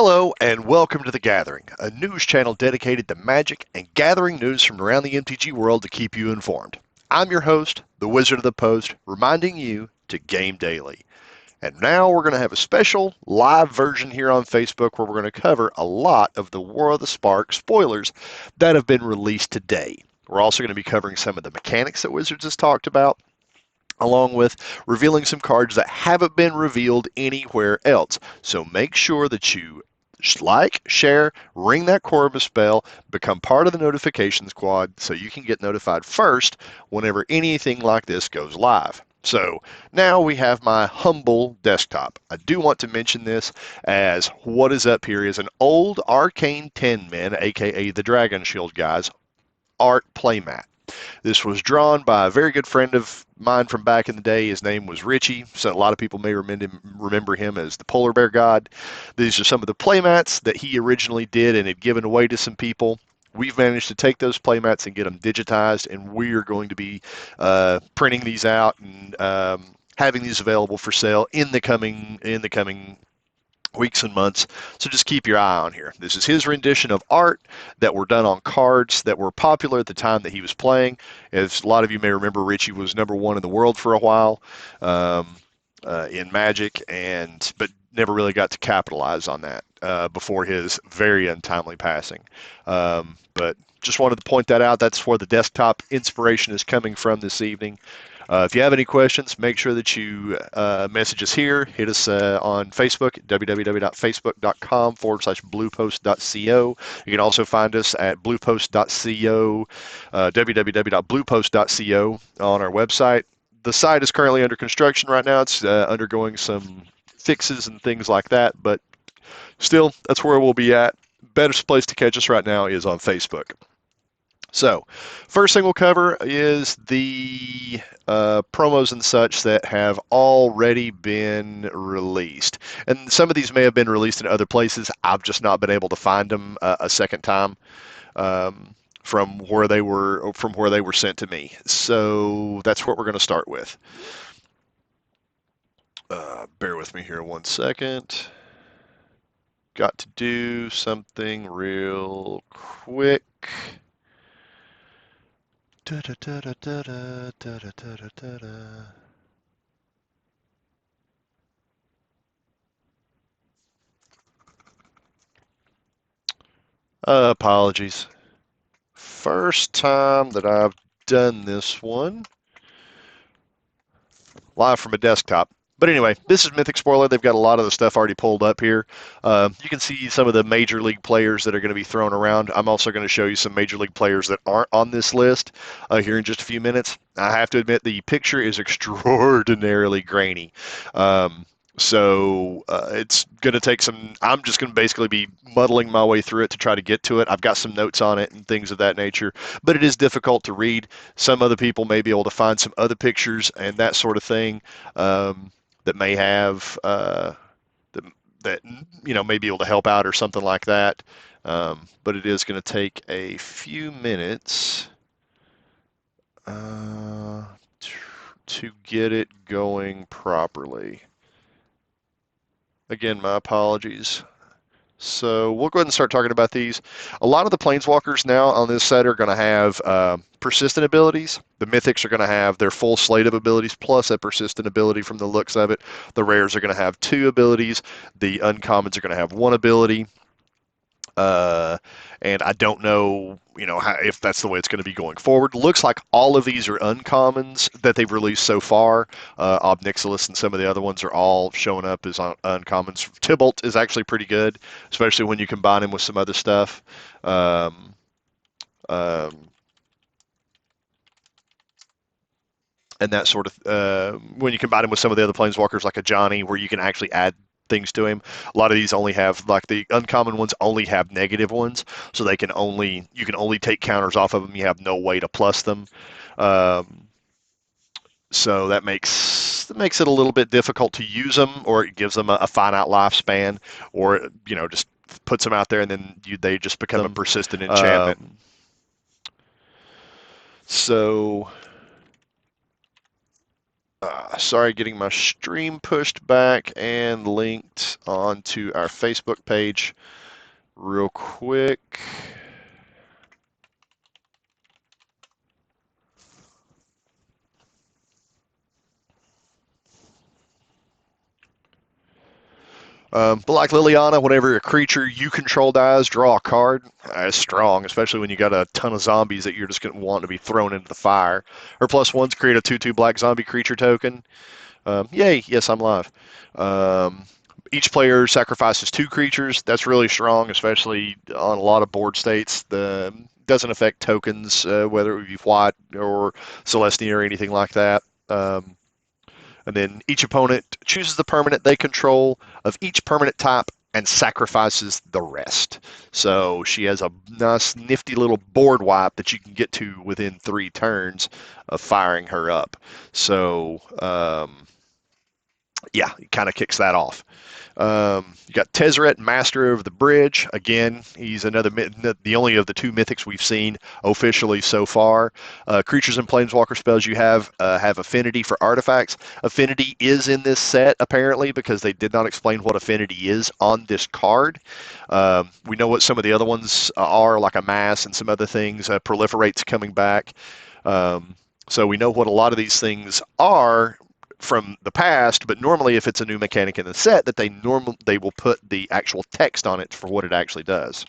Hello and welcome to The Gathering, a news channel dedicated to magic and gathering news from around the MTG world to keep you informed. I'm your host, the Wizard of the Post, reminding you to game daily. And now we're going to have a special live version here on Facebook where we're going to cover a lot of the War of the Spark spoilers that have been released today. We're also going to be covering some of the mechanics that Wizards has talked about, along with revealing some cards that haven't been revealed anywhere else. So make sure that you like, share, ring that Corvus bell, become part of the notification squad so you can get notified first whenever anything like this goes live. So now we have my humble desktop. I do want to mention this, as what is up here is an old Arcane 10 men, aka the Dragon Shield guys, art playmat. This was drawn by a very good friend of mine from back in the day. His name was Richie, so a lot of people may remember him as the Polar Bear God. These are some of the playmats that he originally did and had given away to some people. We've managed to take those playmats and get them digitized, and we are going to be printing these out and having these available for sale in the coming weeks and months. So just keep your eye on here. This is his rendition of art that were done on cards that were popular at the time that he was playing. As a lot of you may remember, Richie was #1 in the world for a while in Magic, but never really got to capitalize on that before his very untimely passing. But just wanted to point that out. That's where the desktop inspiration is coming from this evening. If you have any questions, make sure that you message us here. Hit us on Facebook, www.facebook.com/bluepost.co. You can also find us at bluepost.co, www.bluepost.co on our website. The site is currently under construction right now. It's undergoing some fixes and things like that, but still, that's where we'll be at. Best place to catch us right now is on Facebook. So, first thing we'll cover is the promos and such that have already been released. And some of these may have been released in other places. I've just not been able to find them a second time from where they were sent to me. So that's what we're going to start with. Bear with me here 1 second. Got to do something real quick. Apologies. First time that I've done this one live from a desktop. But anyway, this is Mythic Spoiler. They've got a lot of the stuff already pulled up here. You can see some of the Major League players that are going to be thrown around. I'm also going to show you some Major League players that aren't on this list here in just a few minutes. I have to admit, the picture is extraordinarily grainy. So it's going to take some. I'm just going to basically be muddling my way through it to try to get to it. I've got some notes on it and things of that nature, but it is difficult to read. Some other people may be able to find some other pictures and that sort of thing that may have that may be able to help out or something like that. But it is going to take a few minutes to get it going properly. Again, my apologies. So we'll go ahead and start talking about these. A lot of the Planeswalkers now on this set are going to have persistent abilities. The Mythics are going to have their full slate of abilities plus a persistent ability from the looks of it. The Rares are going to have 2 abilities. The Uncommons are going to have 1 ability. And I don't know, if that's the way it's going to be going forward. Looks like all of these are uncommons that they've released so far. Obnixilis and some of the other ones are all showing up as uncommons. Tybalt is actually pretty good, especially when you combine him with some other stuff. And that sort of, when you combine him with some of the other Planeswalkers like a Johnny, where you can actually add things to him. A lot of these only have, like the uncommon ones only have negative ones, so you can only take counters off of them. You have no way to plus them. So that makes it a little bit difficult to use them, or it gives them a finite lifespan, or just puts them out there and then they just become a persistent enchantment. So Sorry, getting my stream pushed back and linked onto our Facebook page real quick. But like Liliana, whenever a creature you control dies, draw a card. That's strong, especially when you got a ton of zombies that you're just going to want to be thrown into the fire. Her plus ones create a 2/2 black zombie creature token. Yay, yes, I'm live. Um, each player sacrifices 2 creatures. That's really strong, especially on a lot of board states. The doesn't affect tokens, whether it be white or Celestia or anything like that. And then each opponent chooses the permanent they control of each permanent type and sacrifices the rest. So she has a nice, nifty little board wipe that you can get to within 3 turns of firing her up. So, yeah, it kind of kicks that off. You got Tezzeret, Master of the Bridge. Again, he's the only of the 2 mythics we've seen officially so far. Creatures and planeswalker spells you have affinity for artifacts. Affinity is in this set apparently because they did not explain what affinity is on this card. We know what some of the other ones are, like a mass and some other things. Proliferate's coming back. So we know what a lot of these things are from the past, but normally if it's a new mechanic in the set, that they will put the actual text on it for what it actually does.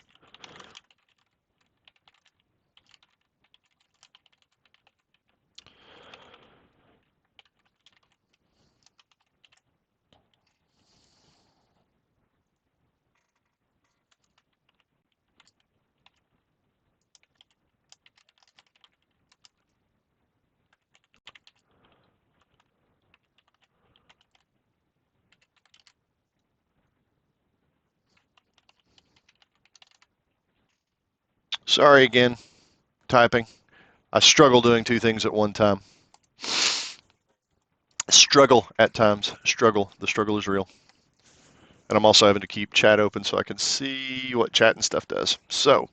Sorry again, typing. I struggle doing 2 things at one time. Struggle at times. Struggle. The struggle is real. And I'm also having to keep chat open so I can see what chat and stuff does. So,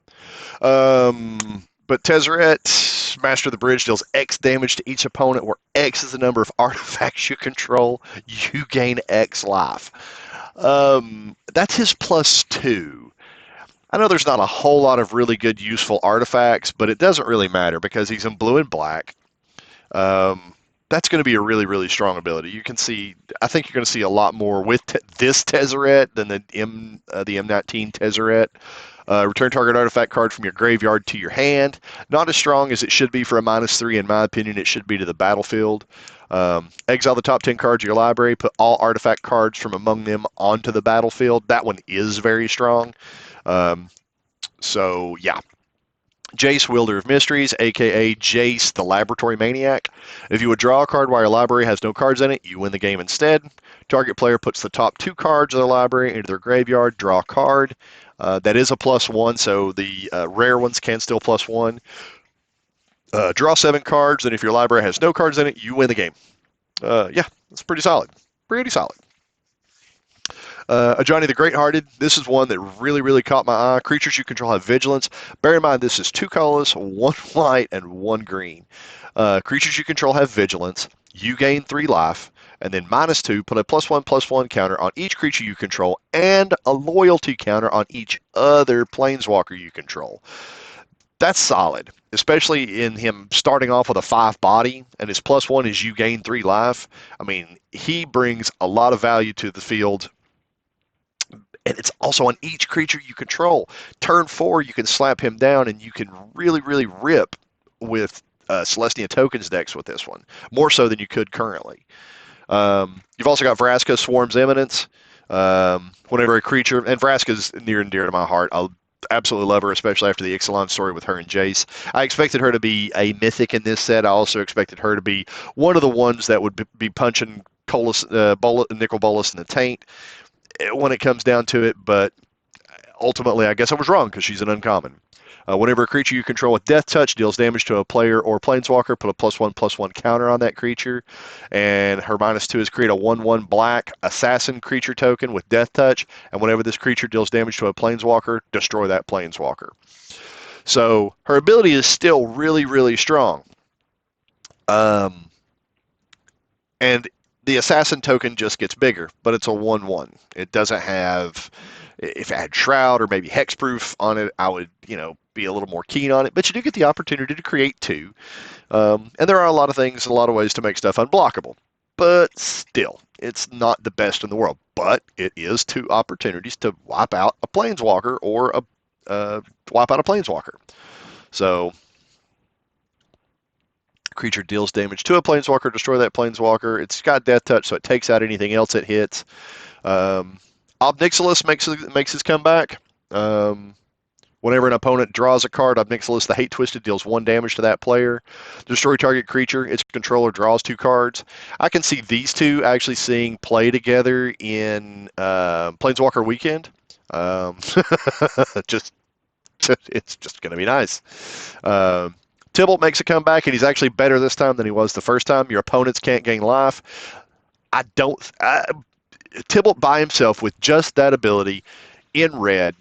but Tezzeret, Master of the Bridge, deals X damage to each opponent, where X is the number of artifacts you control. You gain X life. That's his +2. I know there's not a whole lot of really good, useful artifacts, but it doesn't really matter because he's in blue and black. That's going to be a really, really strong ability. You can see, I think you're going to see a lot more with this Tezzeret than the M19 Tezzeret. Return target artifact card from your graveyard to your hand. Not as strong as it should be for a -3, in my opinion. It should be to the battlefield. Exile the top 10 cards of your library. Put all artifact cards from among them onto the battlefield. That one is very strong. So, yeah. Jace, Wielder of Mysteries, aka Jace, the Laboratory Maniac. If you would draw a card while your library has no cards in it, you win the game instead. Target player puts the top 2 cards of their library into their graveyard, draw a card. That is a +1, so the rare ones can still +1. Draw 7 cards, and if your library has no cards in it, you win the game. Yeah, that's pretty solid. Pretty solid. Johnny the Great-Hearted. This is one that really, really caught my eye. Creatures you control have vigilance. Bear in mind, this is 2 colorless, 1 white, and 1 green. Creatures you control have vigilance. You gain 3 life. And then -2, put a +1/+1 counter on each creature you control and a loyalty counter on each other planeswalker you control. That's solid, especially in him starting off with a 5 body, and his +1 is you gain 3 life. I mean, he brings a lot of value to the field, and it's also on each creature you control. Turn 4, you can slap him down, and you can really, really rip with Celestia Tokens decks with this one, more so than you could currently. You've also got Vraska, Swarm's Eminence. Whenever a creature, and Vraska's near and dear to my heart. I absolutely love her, especially after the Ixalan story with her and Jace. I expected her to be a mythic in this set. I also expected her to be one of the ones that would be punching Nicol Bolas in the taint when it comes down to it, but ultimately I guess I was wrong because she's an uncommon. Whenever a creature you control with Death Touch deals damage to a player or planeswalker, put a +1/+1 counter on that creature. And her -2 is create a 1/1 black assassin creature token with Death Touch. And whenever this creature deals damage to a planeswalker, destroy that planeswalker. So her ability is still really, really strong. And the assassin token just gets bigger, but it's a 1/1. It doesn't have. If it had Shroud or maybe Hexproof on it, I would, be a little more keen on it. But you do get the opportunity to create two. And there are a lot of things, a lot of ways to make stuff unblockable. But still, it's not the best in the world. But it is two opportunities to wipe out a Planeswalker or wipe out a Planeswalker. So, creature deals damage to a Planeswalker, destroy that Planeswalker. It's got Death Touch, so it takes out anything else it hits. Ob Nixilis makes his comeback. Whenever an opponent draws a card, Ob Nixilis, the Hate Twisted, deals 1 damage to that player. Destroy target creature, its controller draws 2 cards. I can see these two actually seeing play together in Planeswalker Weekend. just It's just going to be nice. Tybalt makes a comeback, and he's actually better this time than he was the first time. Your opponents can't gain life. Tybalt by himself with just that ability in red,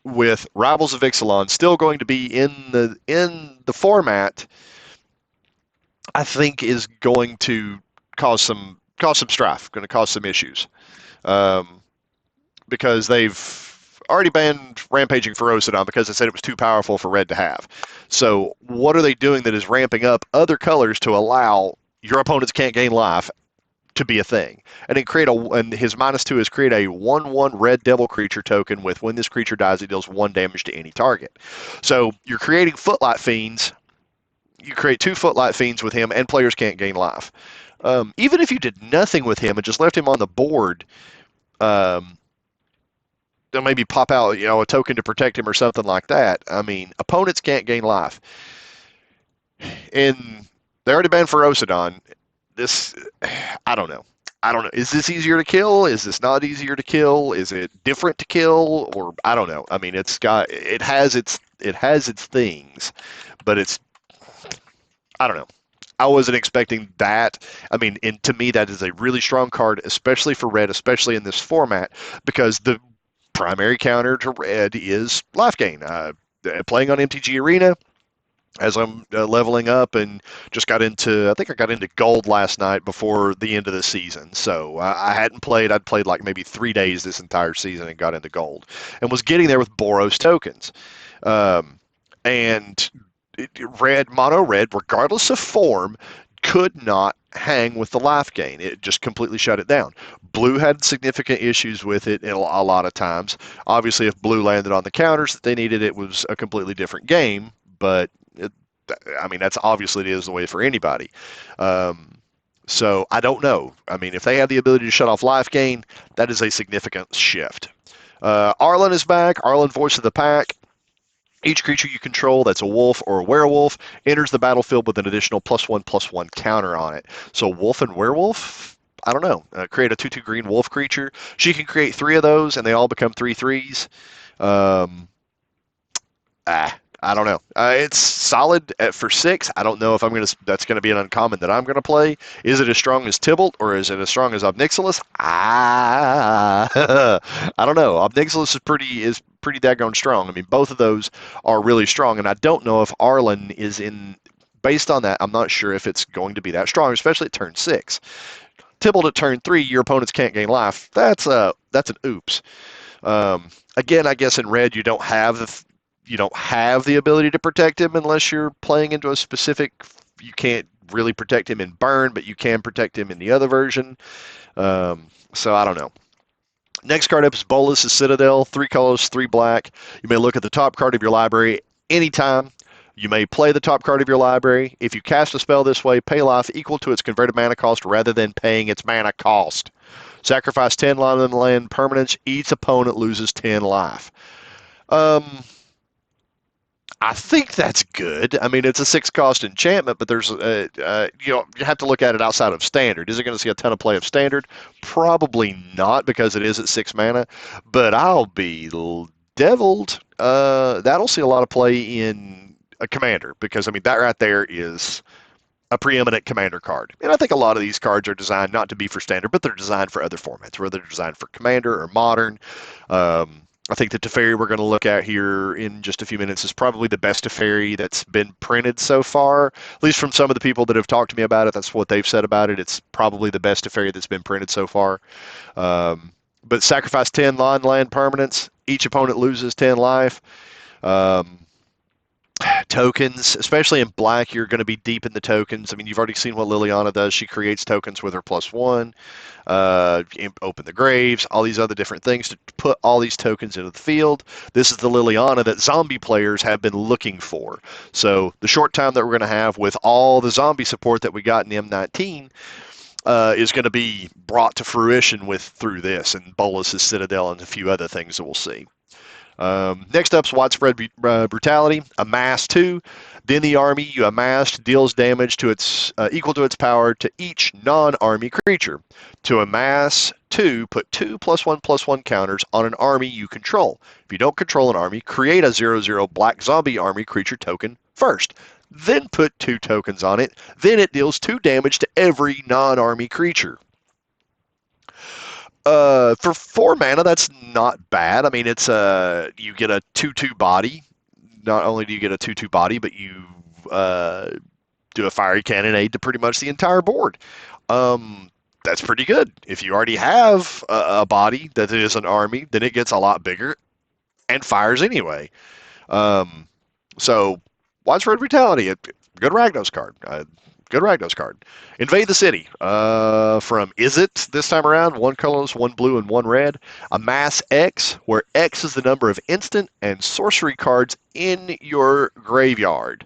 with Rivals of Ixalan still going to be in the format, I think is going to cause some strife, going to cause some issues, because they've already banned Rampaging Ferocidon because they said it was too powerful for red to have. So what are they doing that is ramping up other colors to allow your opponents can't gain life to be a thing? And then and his -2 is create a 1/1 red devil creature token with when this creature dies, it deals 1 damage to any target. So you're creating Footlight Fiends. You create 2 Footlight Fiends with him, and players can't gain life. Even if you did nothing with him and just left him on the board, they'll maybe pop out, a token to protect him or something like that. I mean, opponents can't gain life. And they already banned Ferocidon. I don't know. Is this easier to kill? Is this not easier to kill? Is it different to kill? Or I don't know. I mean, it has its things, but I don't know. I wasn't expecting that. I mean, and to me, that is a really strong card, especially for red, especially in this format, because the primary counter to red is life gain. Playing on MTG Arena, as I'm leveling up, and I think I got into gold last night before the end of the season. So I hadn't played. I'd played like maybe 3 days this entire season and got into gold, and was getting there with Boros tokens. And mono red, regardless of form, could not hang with the life gain. It just completely shut it down. Blue had significant issues with it a lot of times. Obviously, if blue landed on the counters that they needed, it was a completely different game. But that's obviously it is the way for anybody. So I don't know. I mean, if they have the ability to shut off life gain, that is a significant shift. Arlen is back. Arlen, Voice of the Pack. Each creature you control that's a wolf or a werewolf enters the battlefield with an additional +1/+1 counter on it. So wolf and werewolf, I don't know. Create a 2/2 green wolf creature. She can create 3 of those, and they all become 3/3s. I don't know. It's solid for 6. I don't know if that's going to be an uncommon that I'm going to play. Is it as strong as Tybalt, or is it as strong as Ob Nixilis? I don't know. Ob Nixilis is pretty daggone strong. I mean, both of those are really strong, and I don't know if Arlen is in. Based on that, I'm not sure if it's going to be that strong, especially at turn 6. Tybalt at turn 3, your opponents can't gain life. That's an oops. Again, I guess in red you don't have the ability to protect him unless you're playing into a specific. You can't really protect him in burn, but you can protect him in the other version. So I don't know. Next card up is Bolas' Citadel. 3 colors, 3 black. You may look at the top card of your library anytime. You may play the top card of your library. If you cast a spell this way, pay life equal to its converted mana cost rather than paying its mana cost. Sacrifice 10 land permanents. Each opponent loses 10 life. I think that's good. I mean, it's a 6-cost enchantment, but there's you have to look at it outside of standard. Is it going to see a ton of play of standard? Probably not, because it is at 6 mana. But I'll be deviled. That'll see a lot of play in a commander, because that right there is a preeminent commander card. And I think a lot of these cards are designed not to be for standard, but they're designed for other formats, whether they're designed for commander or modern. I think the Teferi we're going to look at here in just a few minutes is probably the best Teferi that's been printed so far. At least from some of the people that have talked to me about it, that's what they've said about it. It's probably the best Teferi that's been printed so far. But sacrifice 10 non-land permanents. Each opponent loses 10 life. Um, Tokens, especially in black, you're going to be deep in the tokens. I mean, you've already seen what Liliana does. She creates tokens with her +1, open the graves, all these other different things to put all these tokens into the field. This is the Liliana that zombie players have been looking for. So the short time that we're going to have with all the zombie support that we got in M19 is going to be brought to fruition through this and Bolus's Citadel and a few other things that we'll see. Next up is widespread brutality. Amass 2. Then the army you amassed deals damage to its equal to its power to each non-army creature. To amass 2, put 2 +1/+1 counters on an army you control. If you don't control an army, create a 0/0 black zombie army creature token first. Then put 2 tokens on it. Then it deals 2 damage to every non-army creature. For 4 mana, that's not bad. I mean, it's you get a 2/2 body. Not only do you get a 2/2 body, but you do a fiery cannonade to pretty much the entire board. That's pretty good. If you already have a body that is an army, then it gets a lot bigger and fires anyway. So, widespread brutality, good Ragnos card. Good Ragnos card. Invade the city. From Is It this time around, 1 colorless, 1 blue, and 1 red. Amass X, where X is the number of instant and sorcery cards in your graveyard.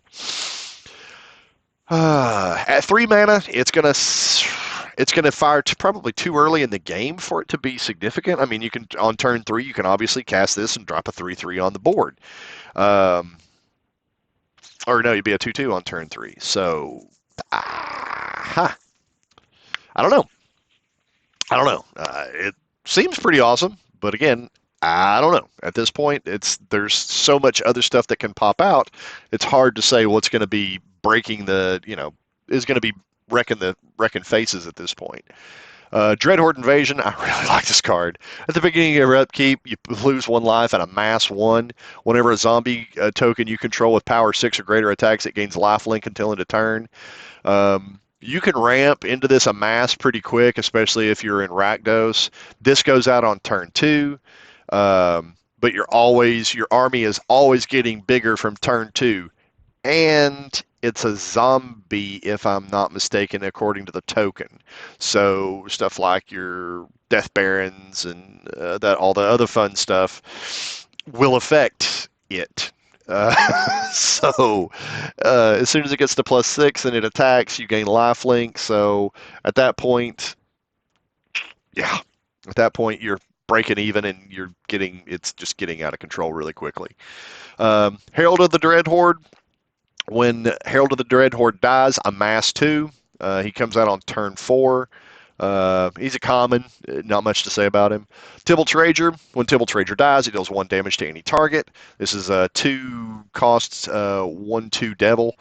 At 3 mana, it's gonna fire probably too early in the game for it to be significant. I mean, you can on turn 3, you can obviously cast this and drop a 3/3 on the board. Or no, you'd be a 2/2 on turn 3. So. I don't know. It seems pretty awesome, but again, I don't know. At this point, there's so much other stuff that can pop out. It's hard to say what's going to be breaking is going to be wrecking faces at this point. Dreadhorde Invasion, I really like this card. At the beginning of your upkeep, you lose 1 life and amass 1. Whenever a zombie token you control with power 6 or greater attacks, it gains lifelink until end of turn. You can ramp into this amass pretty quick, especially if you're in Rakdos. This goes out on turn 2, but your army is always getting bigger from turn 2. And it's a zombie, if I'm not mistaken, according to the token. So stuff like your Death Barons and all the other fun stuff will affect it. So as soon as it gets to +6 and it attacks, you gain lifelink. So at that point, you're breaking even and it's just getting out of control really quickly. Herald of the Dreadhorde. When Herald of the Dreadhorde dies, amass 2. He comes out on turn 4. He's a common, not much to say about him. Tybalt's Rager. When Tybalt's Rager dies, he deals 1 damage to any target. This is a 2 costs 1/2 devil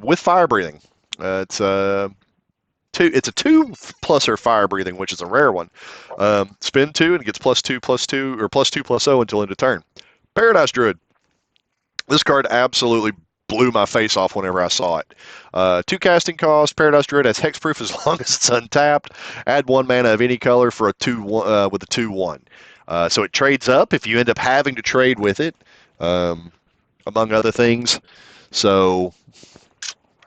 with fire breathing. It's a 2+ fire breathing, which is a rare one. Spend 2 and it gets +2/+2 or +2/+0 until end of turn. Paradise Druid. This card absolutely blew my face off whenever I saw it. 2 casting cost. Paradise Druid has hexproof as long as it's untapped. Add 1 mana of any color for a 2/1 with a 2/1. So it trades up if you end up having to trade with it, among other things. So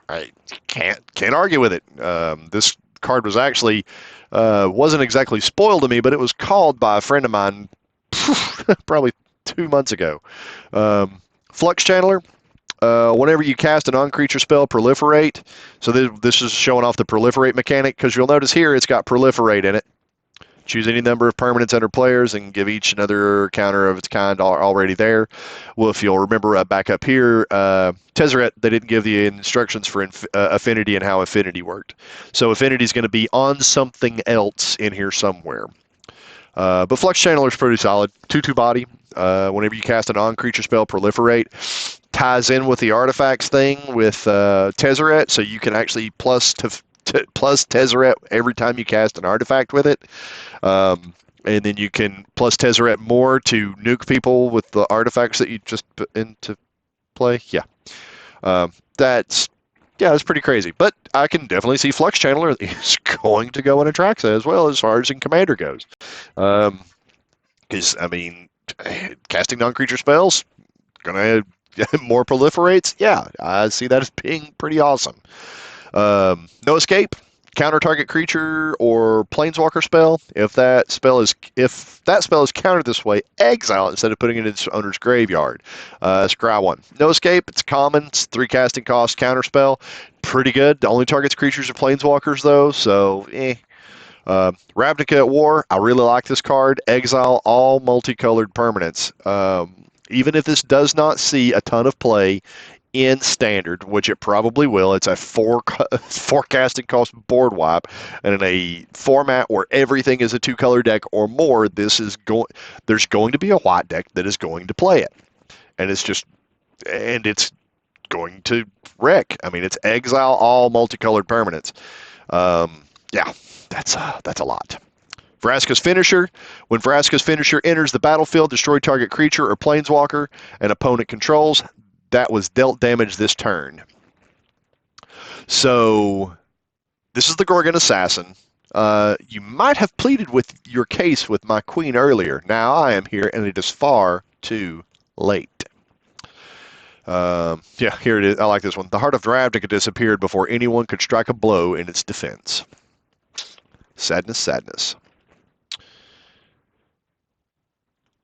I can't argue with it. This card was actually wasn't exactly spoiled to me, but it was called by a friend of mine probably 2 months ago. Flux Channeler. Whenever you cast a non-creature spell, proliferate. So this is showing off the proliferate mechanic, because you'll notice here it's got proliferate in it. Choose any number of permanents under players and give each another counter of its kind already there. Well, if you'll remember back up here, Tezzeret, they didn't give the instructions for affinity and how affinity worked. So affinity is going to be on something else in here somewhere. But Flux Channeler is pretty solid. 2/2 body. Whenever you cast a non-creature spell, proliferate. Ties in with the artifacts thing with Tezzeret, so you can actually plus Tezzeret every time you cast an artifact with it. And then you can plus Tezzeret more to nuke people with the artifacts that you just put into play. Yeah. Um, that's that's pretty crazy. But I can definitely see Flux Channeler is going to go in Atraxa as well as far as in Commander goes. Because, I mean, casting non-creature spells, going to more proliferates. Yeah, I see that as being pretty awesome. No escape, counter target creature or planeswalker spell. If that spell is countered this way, exile it instead of putting it in its owner's graveyard. Scry one. No escape. It's common. It's 3 casting cost counter spell. Pretty good. Only targets creatures or planeswalkers though, so Ravnica at War. I really like this card. Exile all multicolored permanents. Even if this does not see a ton of play in Standard, which it probably will, it's a 4 casting cost board wipe, and in a format where everything is a 2-color deck or more, there's going to be a white deck that is going to play it, and it's going to wreck. I mean, it's exile all multicolored permanents. Yeah, that's a lot. Vraska's Finisher. When Vraska's Finisher enters the battlefield, destroy target creature or planeswalker an opponent controls that was dealt damage this turn. So this is the Gorgon Assassin. You might have pleaded with your case with my queen earlier. Now I am here, and it is far too late. Yeah, here it is. I like this one. The Heart of Ravnica disappeared before anyone could strike a blow in its defense. Sadness, sadness.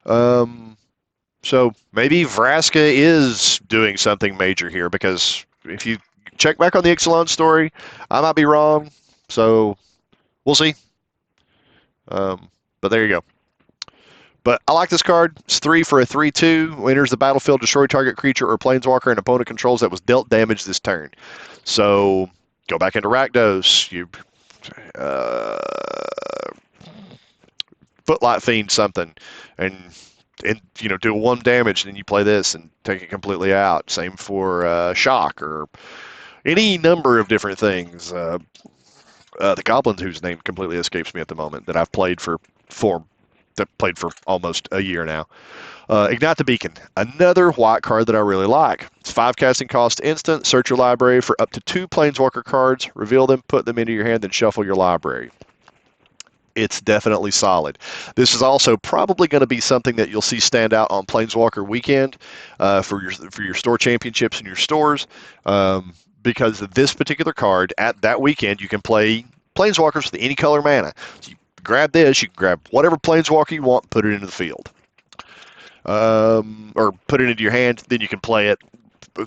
So maybe Vraska is doing something major here, because if you check back on the Ixalan story, I might be wrong. So we'll see. But there you go. But I like this card. It's 3 for a 3/2. Enters the battlefield, destroy target creature or planeswalker an opponent controls that was dealt damage this turn. So go back into Rakdos. You Footlight Fiend something, and do 1 damage, and then you play this and take it completely out. Same for Shock or any number of different things. The Goblins, whose name completely escapes me at the moment, that I've played for almost a year now. Ignite the Beacon, another white card that I really like. It's 5 casting cost instant. Search your library for up to 2 planeswalker cards, reveal them, put them into your hand, then shuffle your library. It's definitely solid. This is also probably going to be something that you'll see stand out on Planeswalker Weekend for your store championships in your stores, because this particular card at that weekend you can play Planeswalkers with any color mana. So you grab this, you can grab whatever Planeswalker you want, put it into the field, or put it into your hand. Then you can play it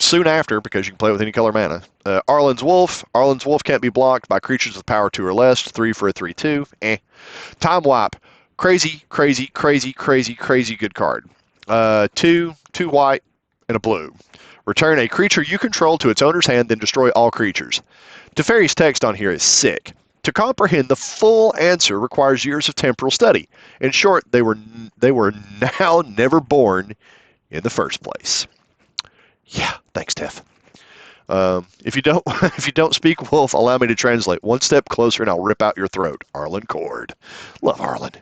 soon after, because you can play it with any color mana. Arlen's Wolf. Arlen's Wolf can't be blocked by creatures with power 2 or less. 3 for a 3/2. Time Wipe. Crazy, crazy, crazy, crazy, crazy good card. 2 white, and a blue. Return a creature you control to its owner's hand, then destroy all creatures. Teferi's text on here is sick. To comprehend the full answer requires years of temporal study. In short, they were now never born in the first place. Yeah, thanks, Tef. If you don't speak Wolf, allow me to translate. 1 step closer, and I'll rip out your throat. Arlen Cord. Love Arlen.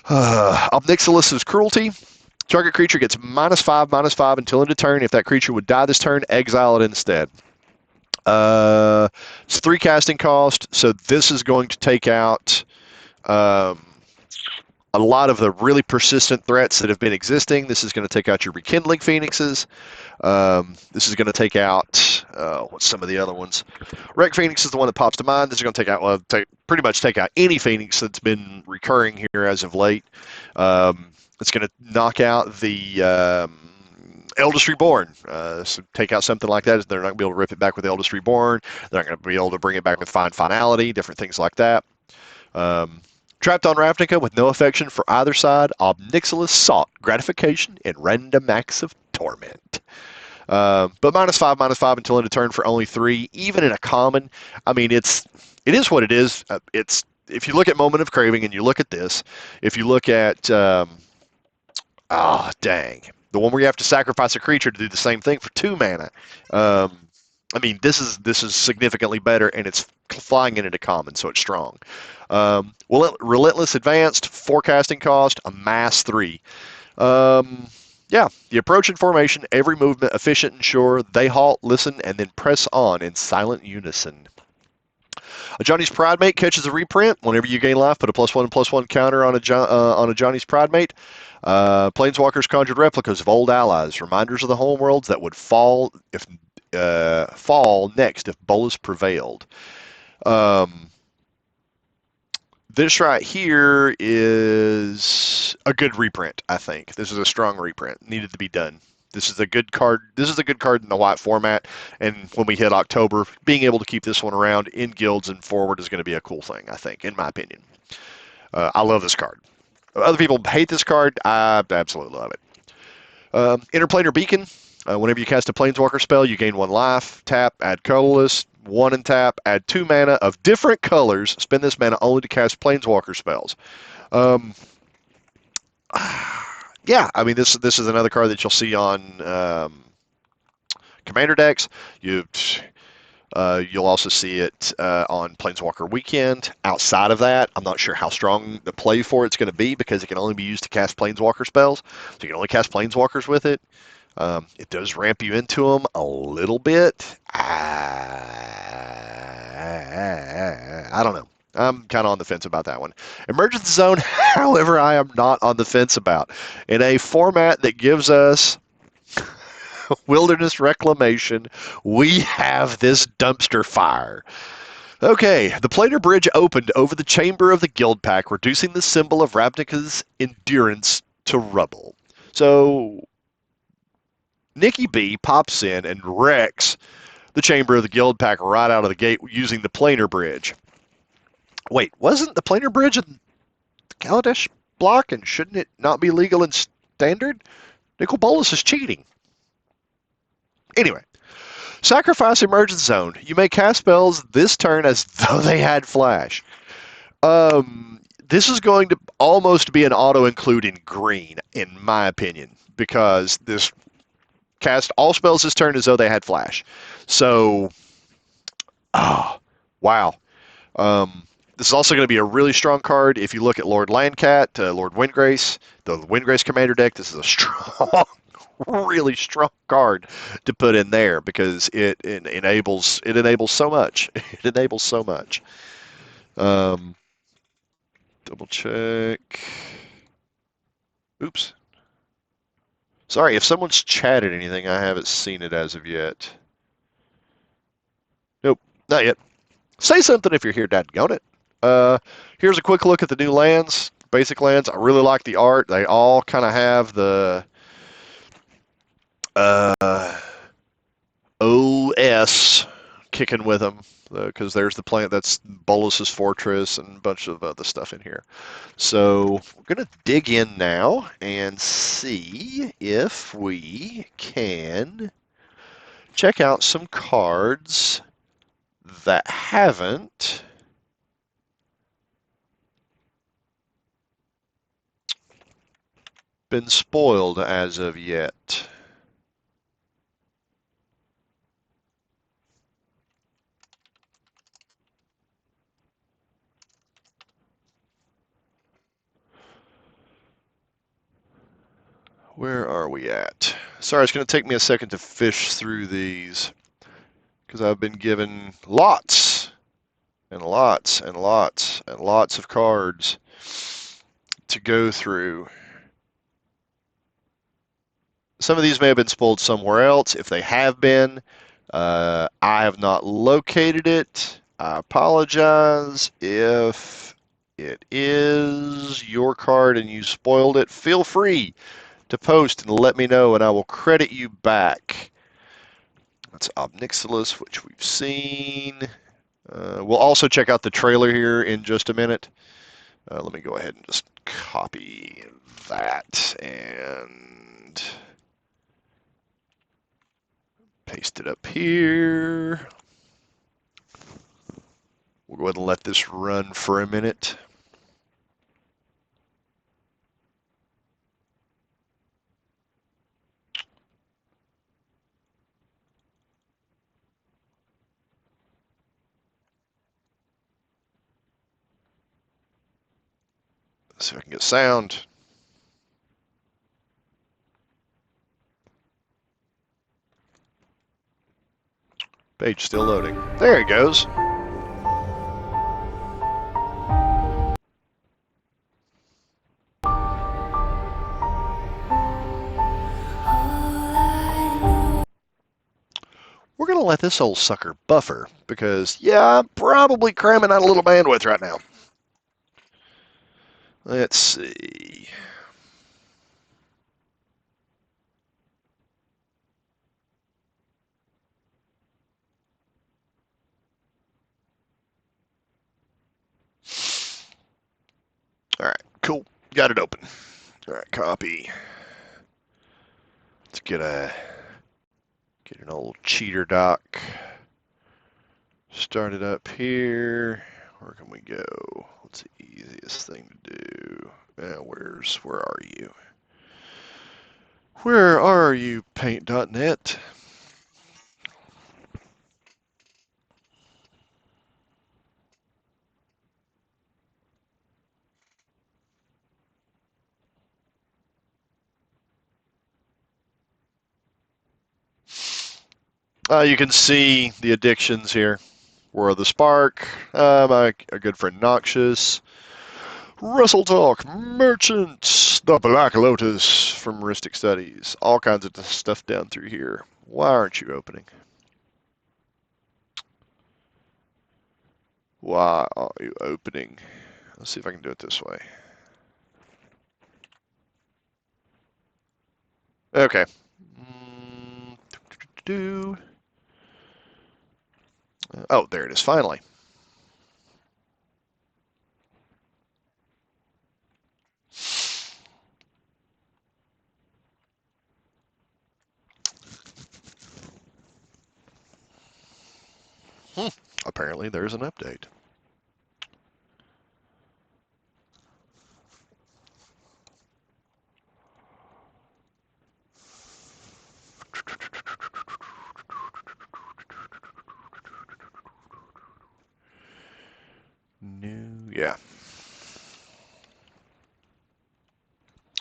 Obnixilus's Cruelty. Target creature gets -5/-5 until end of turn. If that creature would die this turn, exile it instead. It's 3 casting cost, so this is going to take out a lot of the really persistent threats that have been existing. This is going to take out your Rekindling Phoenixes. This is going to take out, what's some of the other ones? Wreck Phoenix is the one that pops to mind. This is going to take out, pretty much take out any Phoenix that's been recurring here as of late. It's going to knock out the Eldest Reborn. So take out something like that. They're not going to be able to rip it back with Eldest Reborn. They're not going to be able to bring it back with Find Finality, different things like that. Trapped on Ravnica with no affection for either side, Obnixilis sought gratification in random acts of torment. But -5/-5 until end of turn for only 3, even in a common. I mean, it is what it is. If you look at Moment of Craving and you look at this, if you look at the one where you have to sacrifice a creature to do the same thing for 2 mana. I mean, this is significantly better, and it's flying into common, so it's strong. Relentless Advanced, Forecasting Cost, a Mass 3. Um, yeah, the approach and formation, every movement efficient and sure. They halt, listen, and then press on in silent unison. A Johnny's Pride Mate catches a reprint. Whenever you gain life, put a +1/+1 counter on a Johnny's Pride Mate. Planeswalkers conjured replicas of old allies, reminders of the home worlds that would fall next if Bolus prevailed. Um, this right here is a good reprint, I think. This is a strong reprint. Needed to be done. This is a good card. This is a good card in the white format. And when we hit October, being able to keep this one around in guilds and forward is going to be a cool thing, I think, in my opinion. I love this card. Other people hate this card. I absolutely love it. Interplanar Beacon. Whenever you cast a Planeswalker spell, you gain 1 life. Tap, add colorless. 1 and tap, add 2 mana of different colors. Spend this mana only to cast Planeswalker spells. Um, yeah, I mean this is another card that you'll see on Commander decks. You'll also see it on Planeswalker Weekend. Outside of that, I'm not sure how strong the play for it's going to be because it can only be used to cast Planeswalker spells. So you can only cast Planeswalkers with it. It does ramp you into them a little bit. I don't know. I'm kind of on the fence about that one. Emergence Zone, however, I am not on the fence about. In a format that gives us wilderness reclamation, we have this dumpster fire. Okay, the planar bridge opened over the chamber of the guild pack, reducing the symbol of Ravnica's endurance to rubble. So Nikki B pops in and wrecks the chamber of the guild pack right out of the gate using the planar bridge. Wait, wasn't the planar bridge in the Kaladesh block, and shouldn't it not be legal in standard? Nicol Bolas is cheating. Anyway, sacrifice Emergence Zone. You may cast spells this turn as though they had flash. This is going to almost be an auto-include in green, in my opinion, because this cast all spells this turn as though they had flash. So, wow. This is also going to be a really strong card. If you look at Lord Landcat, Lord Windgrace, the Windgrace Commander deck, this is a strong, really strong card to put in there because it enables so much. It enables so much. Double check. Oops. Sorry, if someone's chatted anything, I haven't seen it as of yet. Nope, not yet. Say something if you're here, dadgone it. Here's a quick look at the new lands, basic lands. I really like the art. They all kind of have the OS kicking with them because there's the plant that's Bolus's Fortress and a bunch of other stuff in here. So we're going to dig in now and see if we can check out some cards that haven't been spoiled as of yet. Where are we at? Sorry, it's going to take me a second to fish through these because I've been given lots and lots and lots and lots of cards to go through. Some of these may have been spoiled somewhere else. If they have been, I have not located it. I apologize. If it is your card and you spoiled it, feel free to post and let me know, and I will credit you back. That's Obnixilis, which we've seen. We'll also check out the trailer here in just a minute. Let me go ahead and just copy that and paste it up here. We'll go ahead and let this run for a minute. Let's see if I can get sound. Page still loading. There it goes. We're going to let this old sucker buffer because, yeah, I'm probably cramming out a little bandwidth right now. Let's see. All right, cool. Got it open. All right, copy. Let's get an old cheater doc started up here. Where can we go? What's the easiest thing to do? Where are you? Where are you, paint.net? You can see the addictions here. Where are the Spark? My good friend Noxious. Russell Talk, Merchants, the Black Lotus from Ristic Studies. All kinds of stuff down through here. Why aren't you opening? Why are you opening? Let's see if I can do it this way. Okay. Oh, there it is, finally. Apparently there's an update. New, yeah.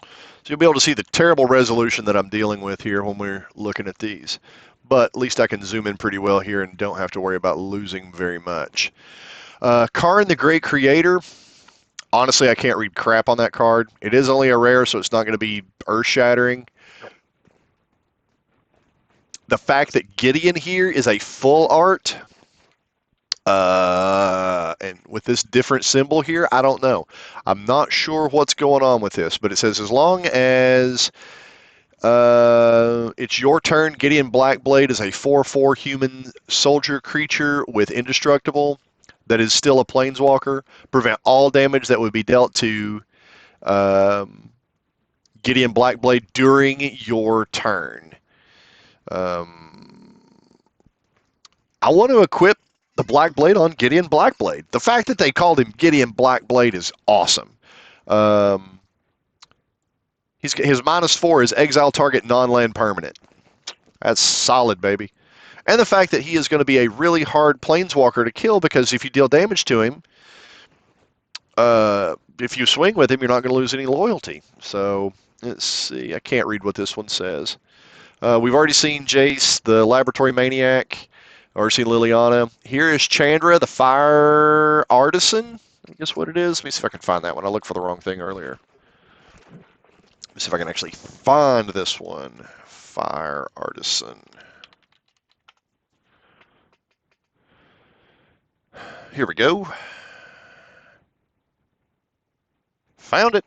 So you'll be able to see the terrible resolution that I'm dealing with here when we're looking at these. But at least I can zoom in pretty well here and don't have to worry about losing very much. Karn the Great Creator. Honestly, I can't read crap on that card. It is only a rare, so it's not going to be earth-shattering. The fact that Gideon here is a full art, and with this different symbol here, I don't know. I'm not sure what's going on with this, but it says as long as it's your turn, Gideon Blackblade is a 4/4 human soldier creature with indestructible that is still a planeswalker. Prevent all damage that would be dealt to Gideon Blackblade during your turn. I want to equip the Blackblade on Gideon Blackblade. The fact that they called him Gideon Blackblade is awesome. His -4 is exile target non-land permanent. That's solid, baby. And the fact that he is going to be a really hard planeswalker to kill because if you deal damage to him, if you swing with him, you're not going to lose any loyalty. So let's see. I can't read what this one says. We've already seen Jace, the Laboratory Maniac. Already seen Liliana. Here is Chandra, the Fire Artisan. I guess what it is. Let me see if I can find that one. I looked for the wrong thing earlier. Let me see if I can actually find this one. Fire Artisan. Here we go. Found it.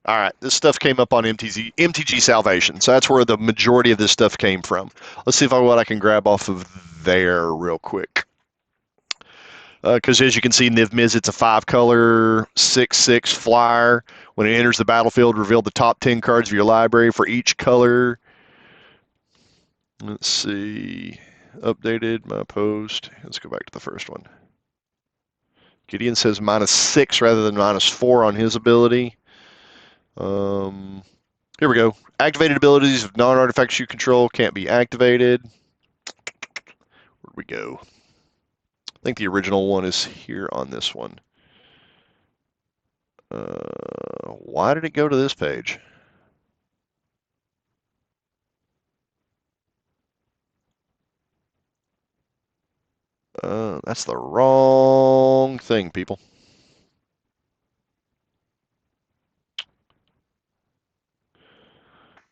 All right, this stuff came up on MTG Salvation, so that's where the majority of this stuff came from. Let's see what I can grab off of there real quick. Because as you can see, Niv Miz, it's a 5-color, 6/6 flyer. When it enters the battlefield, reveal the top 10 cards of your library for each color. Let's see. Updated my post. Let's go back to the first one. Gideon says -6 rather than -4 on his ability. Here we go. Activated abilities of non-artifacts you control can't be activated. Where'd we go? I think the original one is here on this one. Why did it go to this page? That's the wrong thing, people.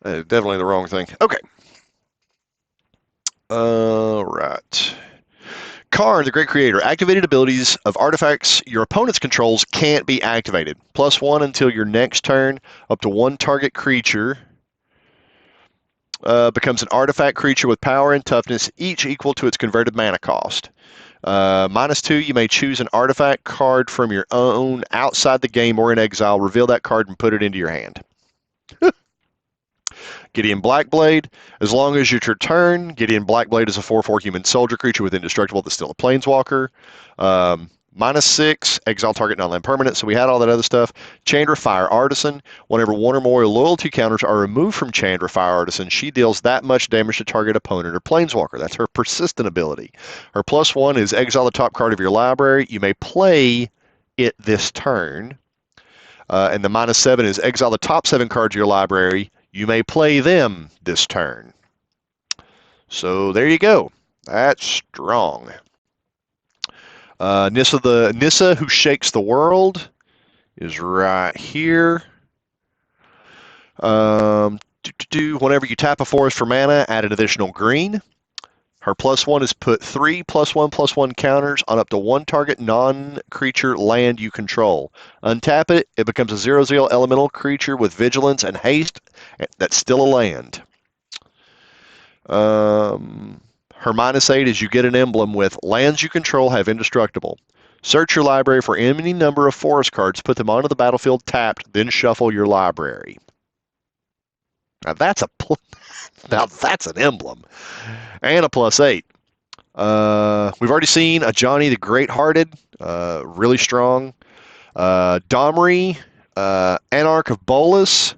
Definitely the wrong thing. Okay. Right. Karn, the Great Creator. Activated abilities of artifacts your opponent's controls can't be activated. +1 until your next turn. Up to one target creature becomes an artifact creature with power and toughness, each equal to its converted mana cost. -2, you may choose an artifact card from your own outside the game or in exile. Reveal that card and put it into your hand. Gideon Blackblade. As long as it's your turn, Gideon Blackblade is a 4/4 human soldier creature with indestructible that's still a planeswalker. -6, exile target non-land permanent. So we had all that other stuff. Chandra Fire Artisan. Whenever one or more loyalty counters are removed from Chandra Fire Artisan, she deals that much damage to target opponent or planeswalker. That's her persistent ability. Her +1 is exile the top card of your library. You may play it this turn. And the -7 is exile the top 7 cards of your library. You may play them this turn. So there you go. That's strong. Nissa, who shakes the world, is right here. Whenever you tap a forest for mana, add an additional green. Her +1 is put 3 +1/+1 counters on up to one target non-creature land you control. Untap it, it becomes a 0/0 elemental creature with vigilance and haste that's still a land. Her -8 is you get an emblem with lands you control have indestructible. Search your library for any number of forest cards, put them onto the battlefield tapped, then shuffle your library. Now that's an emblem. And a +8. We've already seen a Johnny the Great-Hearted, really strong. Domri, Anarch of Bolas.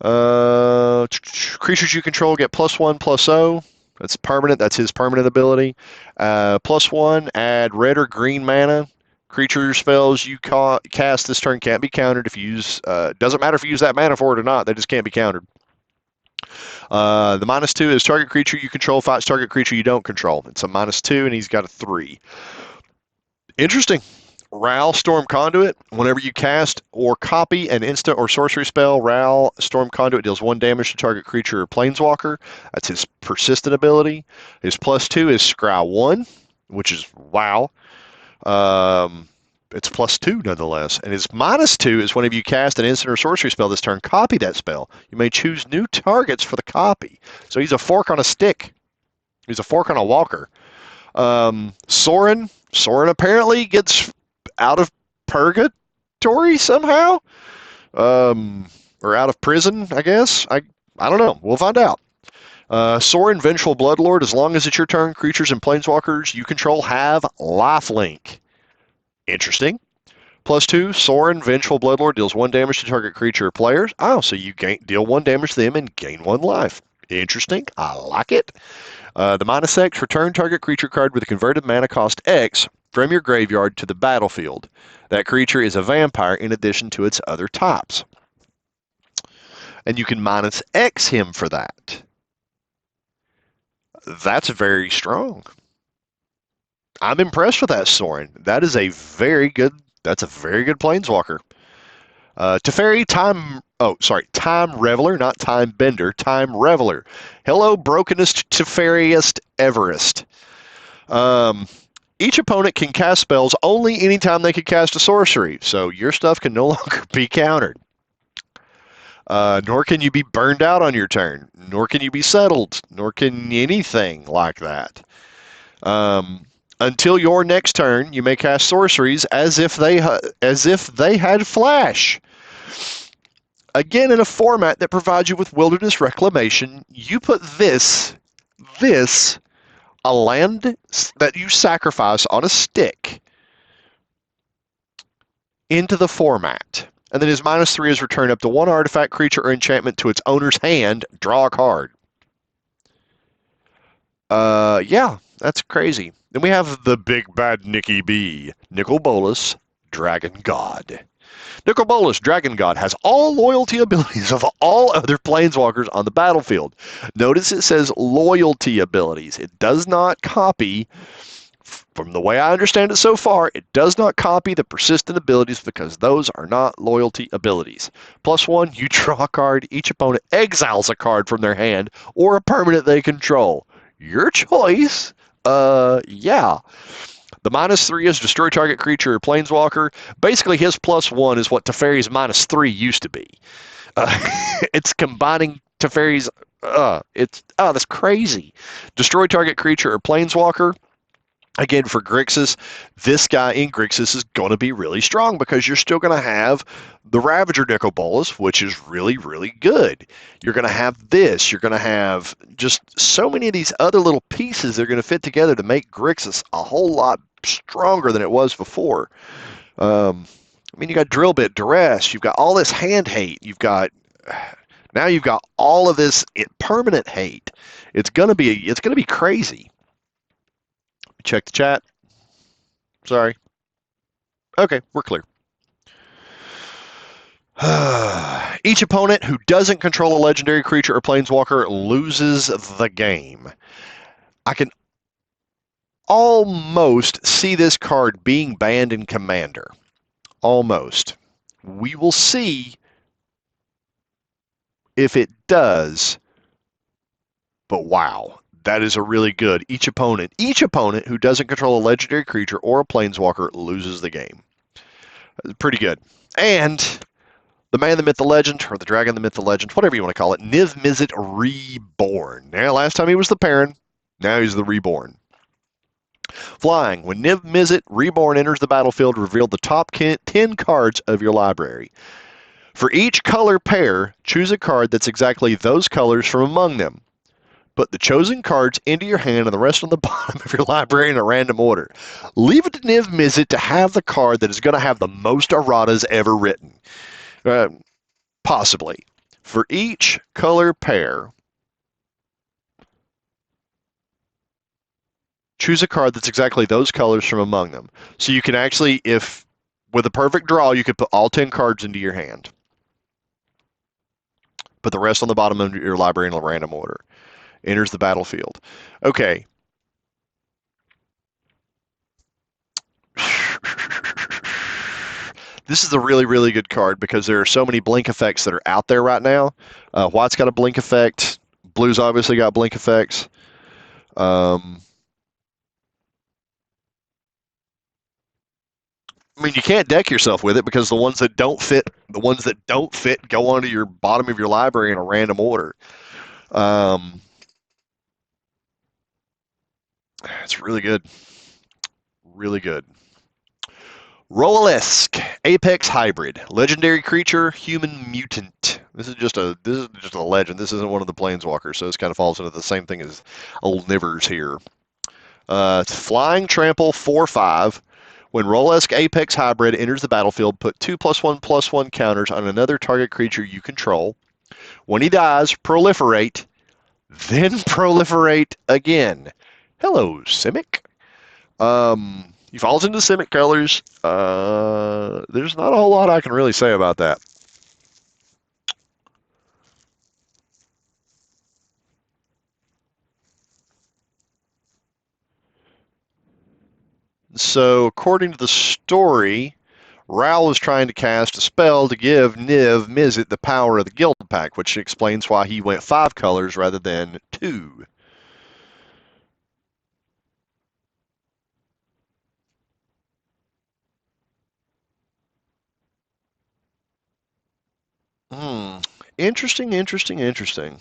Creatures you control get +1/+0. That's permanent. That's his permanent ability. +1, add red or green mana. Creature spells you cast this turn can't be countered if you use. Doesn't matter if you use that mana for it or not. They just can't be countered. The -2 is target creature you control fights target creature you don't control. It's a -2, and he's got a 3. Interesting. Ral Storm Conduit. Whenever you cast or copy an instant or sorcery spell, Ral Storm Conduit deals 1 damage to target creature or planeswalker. That's his persistent ability. His +2 is Scry 1, which is wow. It's +2 nonetheless. And his -2 is whenever you cast an instant or sorcery spell this turn, copy that spell. You may choose new targets for the copy. So he's a fork on a stick. He's a fork on a walker. Sorin apparently gets out of purgatory somehow, or out of prison, I guess. I don't know. We'll find out. Sorin, Vengeful Bloodlord. As long as it's your turn, creatures and planeswalkers you control have lifelink. Interesting. +2, Sorin, Vengeful Bloodlord deals 1 damage to target creature or players. Oh, so you deal 1 damage to them and gain 1 life. Interesting. I like it. The -X, return target creature card with a converted mana cost X from your graveyard to the battlefield. That creature is a vampire in addition to its other types. And you can -X him for that. That's very strong. I'm impressed with that, Sorin. That's a very good planeswalker. Teferi, Time Reveler, not Time Bender, Time Reveler. Hello, brokenest Teferiest Everest. Each opponent can cast spells only anytime they can cast a sorcery, so your stuff can no longer be countered. Nor can you be burned out on your turn, nor can you be settled, nor can anything like that. Until your next turn, you may cast sorceries as if they had flash. Again, in a format that provides you with Wilderness Reclamation, you put this, a land that you sacrifice on a stick, into the format. And then his -3 is return up to 1 artifact, creature, or enchantment to its owner's hand, draw a card. Yeah, that's crazy. Then we have the big bad Nicky B, Nicol Bolas, Dragon God. Nicol Bolas, Dragon God, has all loyalty abilities of all other planeswalkers on the battlefield. Notice it says loyalty abilities. It does not copy, from the way I understand it so far, it does not copy the persistent abilities because those are not loyalty abilities. +1, you draw a card. Each opponent exiles a card from their hand or a permanent they control. Your choice. Yeah. The -3 is destroy target creature or planeswalker. Basically, his +1 is what Teferi's -3 used to be. It's combining Teferi's. That's crazy. Destroy target creature or planeswalker. Again, for Grixis, this guy in Grixis is going to be really strong because you're still going to have the Ravager Nicol Bolas, which is really, really good. You're going to have this. You're going to have just so many of these other little pieces that are going to fit together to make Grixis a whole lot stronger than it was before. You got Drill Bit, Duress. You've got all this hand hate. You've got all of this permanent hate. It's gonna be crazy. Check the chat. Sorry. Okay, we're clear. Each opponent who doesn't control a legendary creature or planeswalker loses the game. I can almost see this card being banned in Commander. Almost. We will see if it does. But wow, that is a really good. Each opponent who doesn't control a legendary creature or a planeswalker loses the game. Pretty good. And the man, the myth, the legend, or the dragon, the myth, the legend, whatever you want to call it, Niv Mizzet Reborn. Now, last time he was the Perrin, now he's the Reborn. Flying. When Niv Mizzet Reborn enters the battlefield, reveal the top 10 cards of your library. For each color pair, choose a card that's exactly those colors from among them. Put the chosen cards into your hand and the rest on the bottom of your library in a random order. Leave it to Niv Mizzet to have the card that is going to have the most erratas ever written. Possibly. For each color pair, choose a card that's exactly those colors from among them. So you can actually, if with a perfect draw, you could put all 10 cards into your hand. Put the rest on the bottom of your library in a random order. Enters the battlefield. Okay. This is a really, really good card because there are so many blink effects that are out there right now. White's got a blink effect. Blue's obviously got blink effects. You can't deck yourself with it because the ones that don't fit go onto your bottom of your library in a random order. It's really good. Really good. Rolisk, Apex Hybrid, legendary creature, human mutant. This is just a legend. This isn't one of the planeswalkers, so this kind of falls into the same thing as old Nivers here. It's flying, trample, 4/5. When Rolisk Apex Hybrid enters the battlefield, put 2+1/+1 counters on another target creature you control. When he dies, proliferate, then proliferate again. Hello, Simic. He falls into Simic colors. There's not a whole lot I can really say about that. So, according to the story, Ral is trying to cast a spell to give Niv Mizzet the power of the Guild Pack, which explains why he went 5 colors rather than 2. Interesting, interesting, interesting.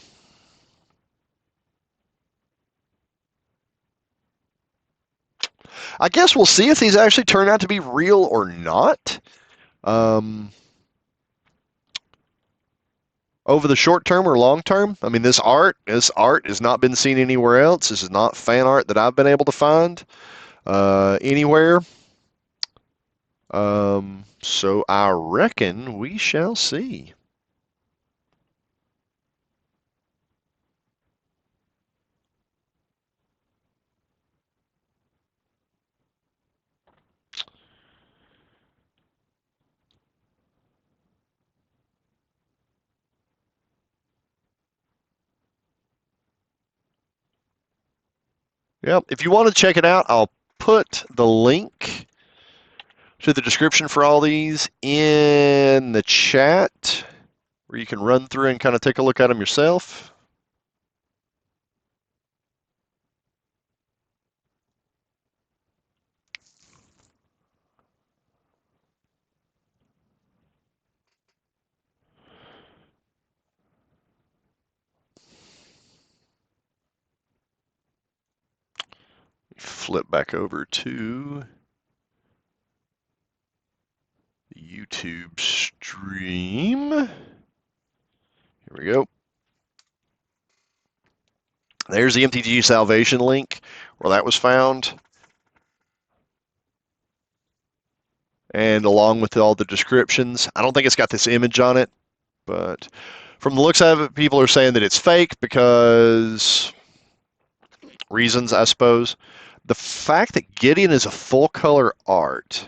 I guess we'll see if these actually turn out to be real or not. Over the short term or long term. This art has not been seen anywhere else. This is not fan art that I've been able to find anywhere. So I reckon we shall see. Yep. If you want to check it out, I'll put the link to the description for all these in the chat where you can run through and kind of take a look at them yourself. Flip back over to the YouTube stream. Here we go. There's the MTG Salvation link where that was found. And along with all the descriptions, I don't think it's got this image on it, but from the looks of it, people are saying that it's fake because reasons, I suppose. The fact that Gideon is a full color art,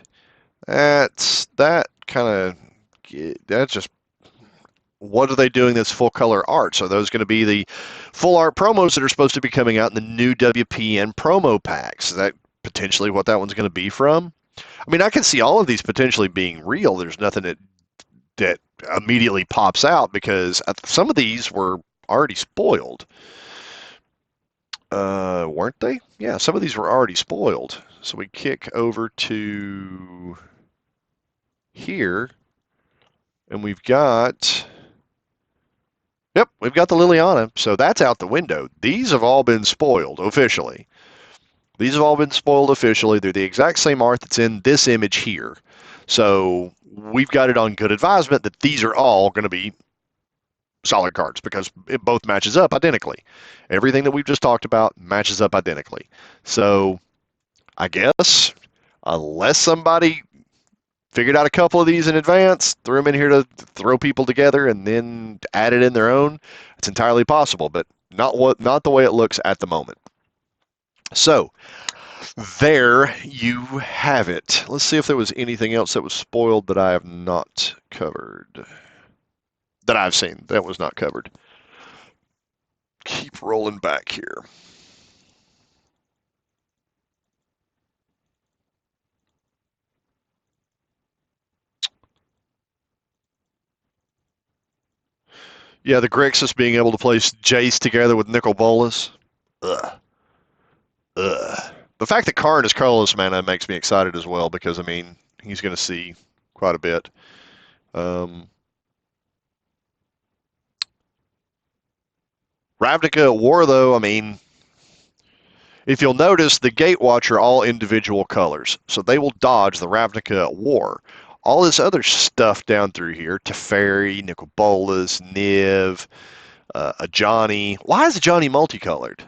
that's just, what are they doing that's full color art? So those are going to be the full art promos that are supposed to be coming out in the new WPN promo packs. Is that potentially what that one's going to be from? I mean, I can see all of these potentially being real. There's nothing that immediately pops out because some of these were already spoiled. Weren't they? Yeah, some of these were already spoiled. So we kick over to here, and we've got, yep, we've got the Liliana. So that's out the window. These have all been spoiled officially. These have all been spoiled officially. They're the exact same art that's in this image here. So we've got it on good advisement that these are all going to be solid cards because it both matches up identically. Everything that we've just talked about matches up identically. So I guess unless somebody figured out a couple of these in advance, threw them in here to throw people together, and then added in their own, it's entirely possible, but not the way it looks at the moment. So there you have it. Let's see if there was anything else that was spoiled that I have not covered. That I've seen that was not covered. Keep rolling back here. Yeah, the Grixis being able to place Jace together with Nicol Bolas. Ugh. Ugh. The fact that Karn is colorless mana makes me excited as well because, I mean, he's going to see quite a bit. Ravnica at War, though, I mean, if you'll notice, the Gatewatch are all individual colors, so they will dodge the Ravnica at War. All this other stuff down through here, Teferi, Nicol Bolas, Niv, a Johnny. Why is a Johnny multicolored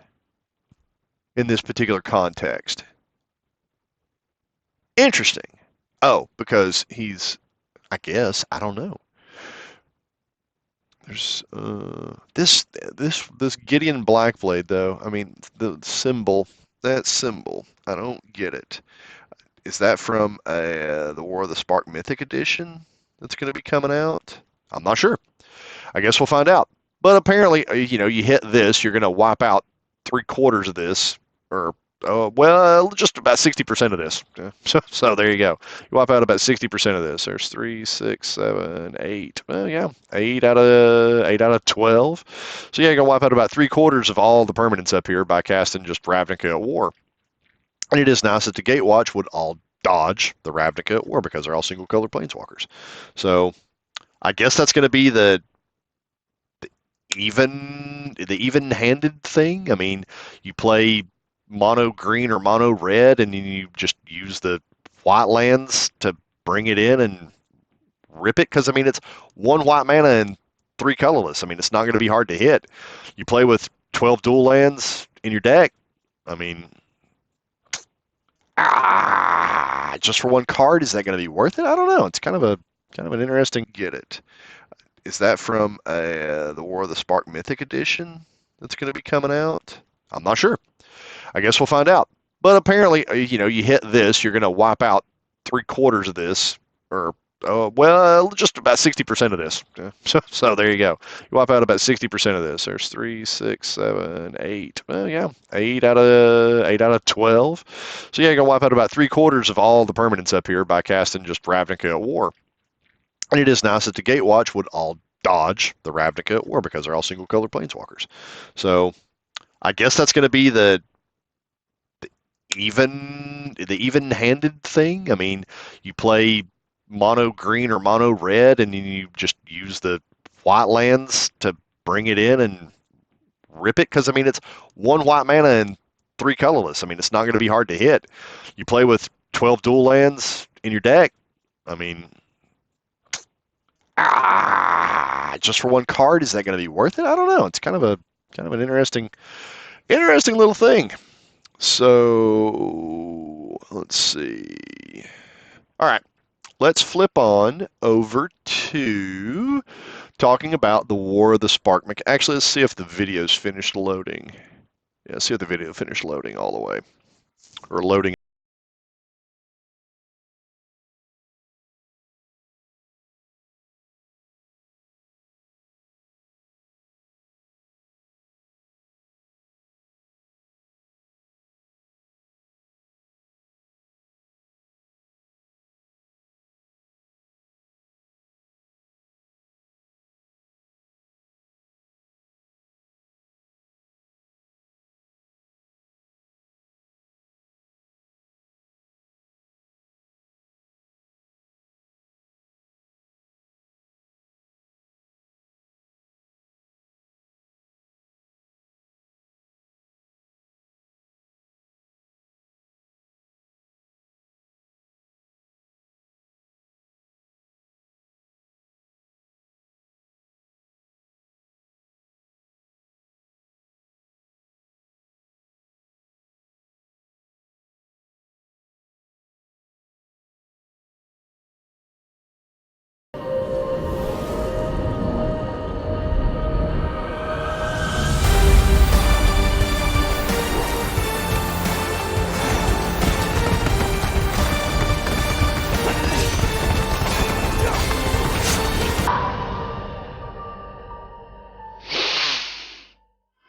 in this particular context? Interesting. Oh, because he's, I guess, I don't know. There's this Gideon Blackblade though. I mean the symbol, that symbol. I don't get it. Is that from the War of the Spark Mythic edition that's going to be coming out? I'm not sure. I guess we'll find out. But apparently, you hit this, you're going to wipe out 3/4 of this, or well, just about 60% of this. Yeah. So there you go. You wipe out about 60% of this. There's 3, 6, 7, 8. Well, yeah, 8 out of 12. So yeah, you're gonna wipe out about 3/4 of all the permanents up here by casting just Ravnica at War. And it is nice that the Gatewatch would all dodge the Ravnica at War because they're all single color planeswalkers. So I guess that's going to be the even-handed thing. I mean, you play mono green or mono red, and then you just use the white lands to bring it in and rip it. Because I mean, it's 1 white mana and 3 colorless. I mean, it's not going to be hard to hit. You play with 12 dual lands in your deck. I mean, just for 1 card, is that going to be worth it? I don't know. It's kind of an interesting get it. Is that from the War of the Spark Mythic edition that's going to be coming out? I'm not sure. I guess we'll find out. But apparently, you hit this, you're going to wipe out 3/4 of this, or well, just about 60% of this. So there you go. You wipe out about 60% of this. There's 3, 6, 7, 8. Well, yeah, 8 out of 12. So yeah, you're gonna wipe out about 3/4 of all the permanents up here by casting just Ravnica at War. And it is nice that the Gatewatch would all dodge the Ravnica at War because they're all single color planeswalkers. So I guess that's going to be the even-handed thing. I mean, you play mono green or mono red, and then you just use the white lands to bring it in and rip it. Because I mean, it's 1 white mana and 3 colorless. I mean, it's not going to be hard to hit. You play with 12 dual lands in your deck. I mean, just for 1 card, is that going to be worth it? I don't know. It's kind of an interesting little thing. So let's see. All right, let's flip on over to talking about the War of the Spark. Actually, let's see if the video's finished loading. Yeah, let's see if the video finished loading all the way, or loading.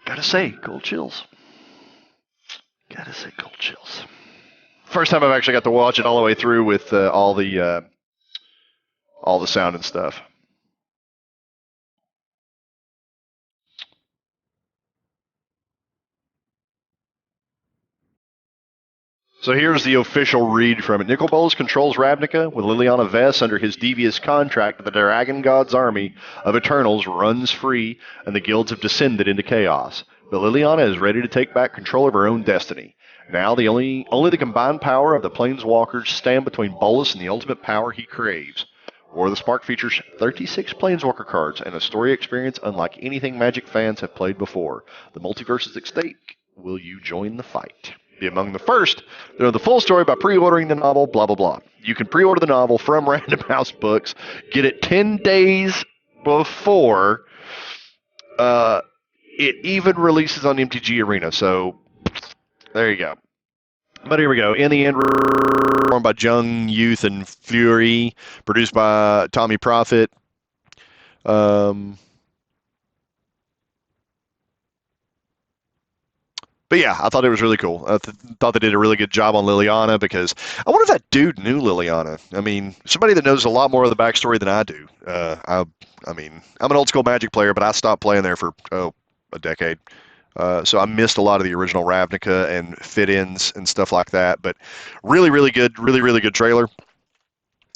Gotta say, cold chills. First time I've actually got to watch it all the way through with all the sound and stuff. So here's the official read from it. Nicol Bolas controls Ravnica with Liliana Vess under his devious contract. The Dragon God's army of Eternals runs free, and the guilds have descended into chaos. But Liliana is ready to take back control of her own destiny. Now only the combined power of the Planeswalkers stand between Bolas and the ultimate power he craves. War of the Spark features 36 Planeswalker cards and a story experience unlike anything Magic fans have played before. The multiverse is at stake. Will you join the fight? Be among the first to know the full story by pre-ordering the novel, blah, blah, blah. You can pre-order the novel from Random House Books. Get it 10 days before it even releases on MTG Arena. So there you go. But here we go. In the end, formed by Jung, Youth, and Fury, produced by Tommy Profit. But yeah, I thought it was really cool. I thought they did a really good job on Liliana because I wonder if that dude knew Liliana. I mean, somebody that knows a lot more of the backstory than I do. I mean, I'm an old school Magic player, but I stopped playing there for a decade. So I missed a lot of the original Ravnica and fit-ins and stuff like that. But really, really good trailer.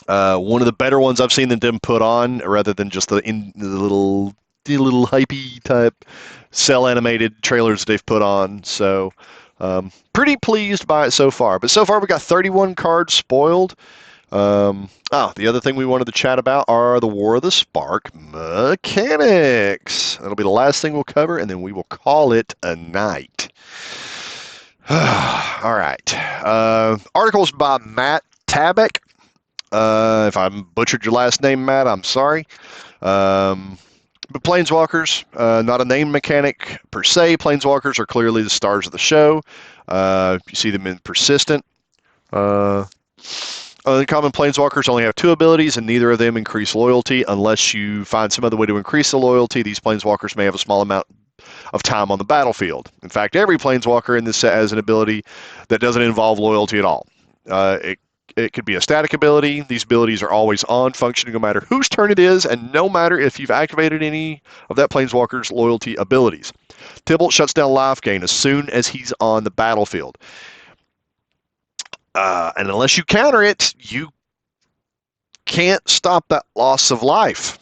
One of the better ones I've seen them put on, rather than just the little hypey type cell animated trailers they've put on. So pretty pleased by it so far. But so far we got 31 cards spoiled. The other thing we wanted to chat about are the War of the Spark mechanics. That'll be the last thing we'll cover, and then we will call it a night. All right. Articles by Matt Tabak. If I butchered your last name, Matt, I'm sorry. But Planeswalkers, not a name mechanic per se. Planeswalkers are clearly the stars of the show. You see them in Persistent. Uncommon planeswalkers only have 2 abilities, and neither of them increase loyalty. Unless you find some other way to increase the loyalty, these planeswalkers may have a small amount of time on the battlefield. In fact, every planeswalker in this set has an ability that doesn't involve loyalty at all. It could be a static ability. These abilities are always on, functioning no matter whose turn it is, and no matter if you've activated any of that planeswalker's loyalty abilities. Tybalt shuts down life gain as soon as he's on the battlefield. And unless you counter it, you can't stop that loss of life.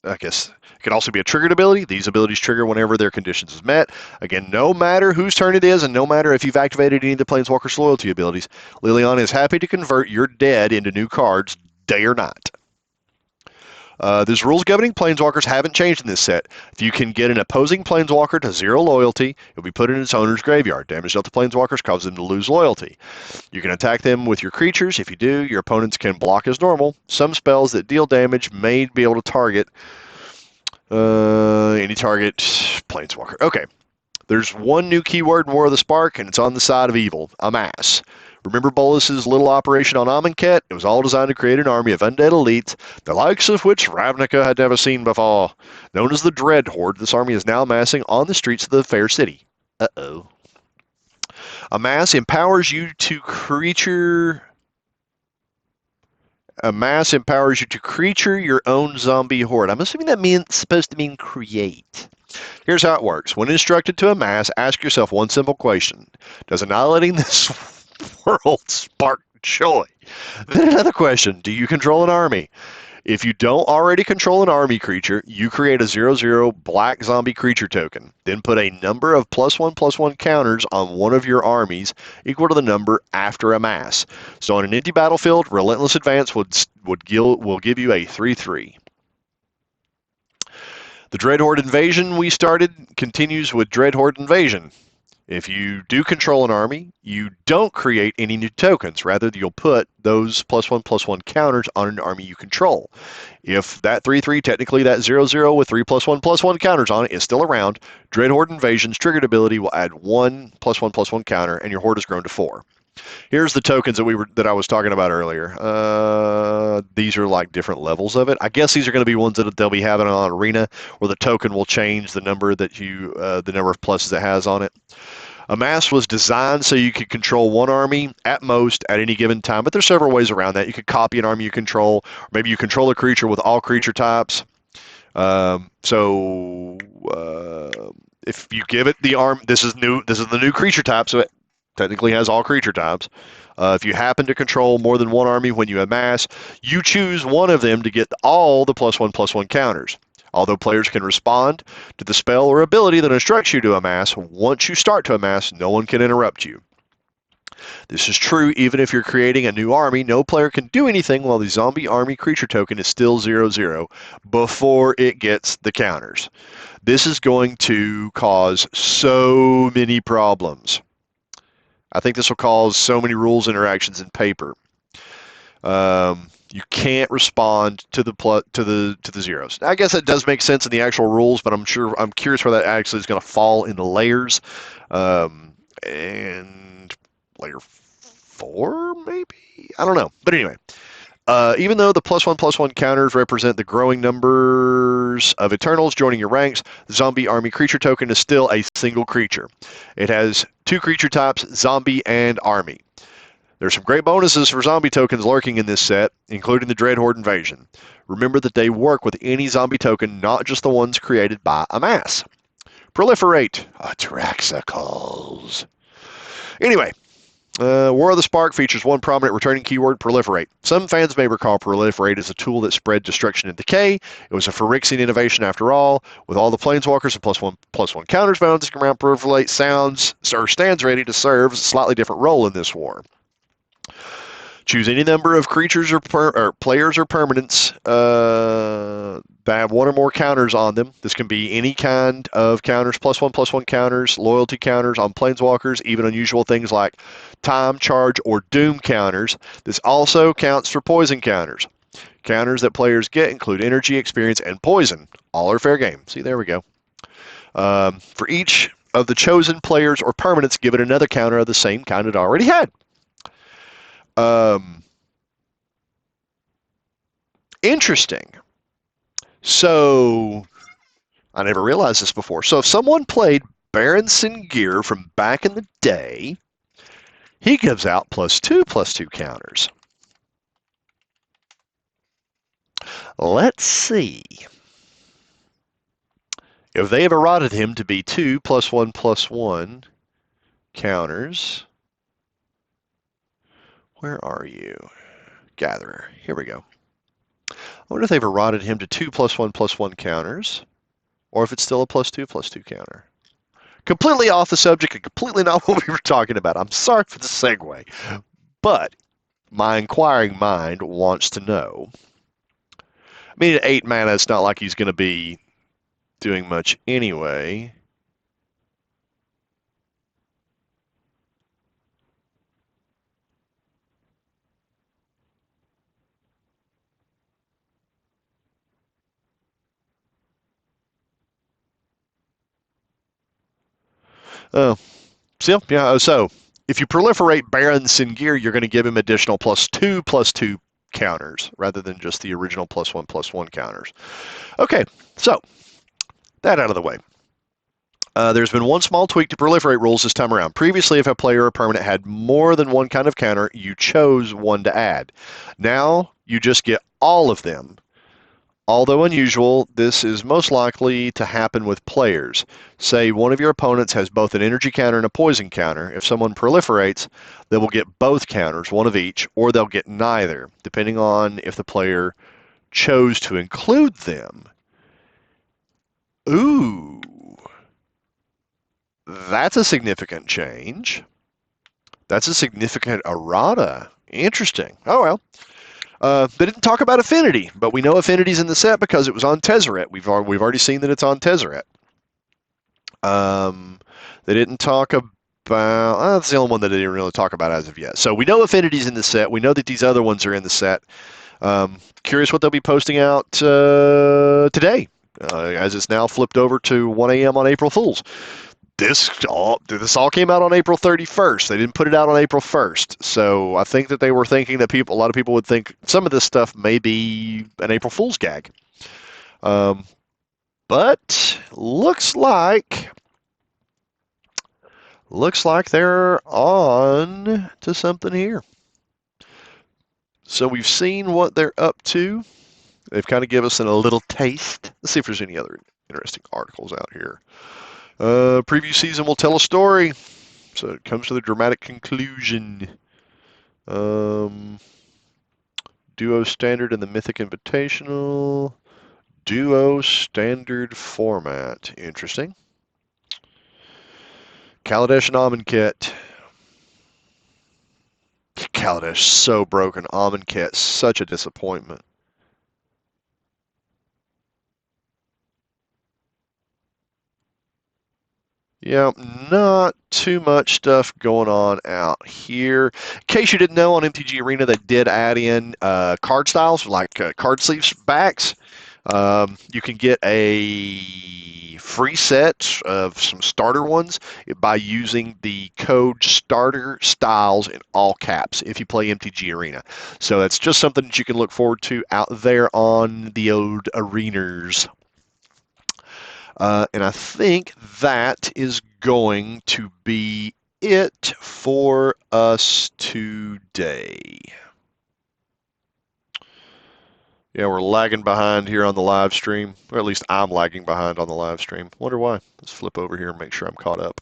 I guess it can also be a triggered ability. These abilities trigger whenever their conditions is met. Again, no matter whose turn it is, and no matter if you've activated any of the Planeswalker's loyalty abilities, Liliana is happy to convert your dead into new cards, day or night. These rules governing Planeswalkers haven't changed in this set. If you can get an opposing Planeswalker to 0 loyalty, it'll be put in its owner's graveyard. Damage dealt to Planeswalkers causes them to lose loyalty. You can attack them with your creatures. If you do, your opponents can block as normal. Some spells that deal damage may be able to target any target Planeswalker. Okay. There's one new keyword in War of the Spark, and it's on the side of evil, amass. Remember Bolas's little operation on Amonkhet? It was all designed to create an army of undead elites, the likes of which Ravnica had never seen before. Known as the Dread Horde, this army is now amassing on the streets of the fair city. Uh-oh. Amass empowers you to creature your own zombie horde. I'm assuming that means supposed to mean create. Here's how it works. When instructed to amass, ask yourself one simple question. Does annihilating this world spark joy? Then another question. Do you control an army? If you don't already control an army creature, you create a 0/0 black zombie creature token. Then put a number of +1/+1 counters on one of your armies equal to the number after amass. So on an empty battlefield, Relentless Advance will give you a 3/3. The Dreadhorde Invasion we started continues with Dreadhorde Invasion. If you do control an army, you don't create any new tokens. Rather, you'll put those +1/+1 counters on an army you control. If that 3/3, technically that 0/0 with 3 +1/+1 counters on it is still around, Dreadhorde Invasion's triggered ability will add 1 +1/+1 counter, and your horde has grown to 4. Here's the tokens that I was talking about earlier. These are like different levels of it. I guess these are going to be ones that they'll be having on Arena, where the token will change the number that the number of pluses it has on it. Amass was designed so you could control one army at most at any given time, but there's several ways around that. You could copy an army you control, or maybe you control a creature with all creature types. If you give it the arm, this is the new creature type, so it technically has all creature types. If you happen to control more than one army when you amass, you choose one of them to get all the +1/+1 counters. Although players can respond to the spell or ability that instructs you to amass, once you start to amass, no one can interrupt you. This is true even if you're creating a new army. No player can do anything while the zombie army creature token is still 0/0 before it gets the counters. This is going to cause so many problems. I think this will cause so many rules interactions in paper. You can't respond to the zeros. I guess that does make sense in the actual rules, but I'm curious where that actually is going to fall in the layers. And layer 4, maybe? I don't know. But anyway, even though the +1/+1 counters represent the growing numbers of Eternals joining your ranks, the zombie army creature token is still a single creature. It has 2 creature types, zombie and army. There's some great bonuses for zombie tokens lurking in this set, including the Dreadhorde Invasion. Remember that they work with any zombie token, not just the ones created by Amass. Proliferate. Atraxicals. Anyway, War of the Spark features one prominent returning keyword, Proliferate. Some fans may recall Proliferate as a tool that spread destruction and decay. It was a Phyrexian innovation after all. With all the Planeswalkers and +1/+1 counters bouncing around, Proliferate stands ready to serve a slightly different role in this war. Choose any number of creatures or players or permanents that have one or more counters on them. This can be any kind of counters, +1/+1 counters, loyalty counters on planeswalkers, even unusual things like time, charge, or doom counters. This also counts for poison counters. Counters that players get include energy, experience, and poison. All are fair game. See, there we go. For each of the chosen players or permanents, give it another counter of the same kind it already had. Um, Interesting. So I never realized this before. So if someone played Baron Gear from back in the day, he gives out +2/+2 counters. Let's see. If they have eroded him to be 2/+1/+1 counters, where are you? Gatherer. Here we go. I wonder if they've eroded him to 2/+1/+1 counters, or if it's still a +2/+2 counter. Completely off the subject and completely not what we were talking about. I'm sorry for the segue, but my inquiring mind wants to know. I mean, at 8 mana, it's not like he's going to be doing much anyway. Oh, so yeah. So if you proliferate Baron Gear, you're going to give him additional +2/+2 counters rather than just the original +1/+1 counters. Okay, so that out of the way. There's been one small tweak to proliferate rules this time around. Previously, if a player or permanent had more than one kind of counter, you chose one to add. Now, you just get all of them. Although unusual, this is most likely to happen with players. Say one of your opponents has both an energy counter and a poison counter. If someone proliferates, they will get both counters, one of each, or they'll get neither, depending on if the player chose to include them. Ooh. That's a significant change. That's a significant errata. Interesting. Oh, well. They didn't talk about Affinity, but we know Affinity's in the set because it was on Tezzeret. We've already seen that it's on Tezzeret. They didn't talk about... that's the only one that they didn't really talk about as of yet. So we know Affinity's in the set. We know that these other ones are in the set. Curious what they'll be posting out today, as it's now flipped over to 1 a.m. on April Fool's. This all came out on April 31st. They didn't put it out on April 1st. So I think that they were thinking that a lot of people would think some of this stuff may be an April Fool's gag. But looks like they're on to something here. So we've seen what they're up to. They've kind of given us a little taste. Let's see if there's any other interesting articles out here. Preview season will tell a story. So it comes to the dramatic conclusion. Duo standard and the Mythic Invitational. Duo standard format. Interesting. Kaladesh and Amonkhet. Kaladesh so broken. Amonkhet such a disappointment. Yeah, not too much stuff going on out here. In case you didn't know, on MTG Arena, they did add in card styles, like card sleeves backs. You can get a free set of some starter ones by using the code starter styles in all caps if you play MTG Arena. So that's just something that you can look forward to out there on the old arenas. And I think that is going to be it for us today. Yeah, we're lagging behind here on the live stream, or at least I'm lagging behind on the live stream. Wonder why. Let's flip over here and make sure I'm caught up.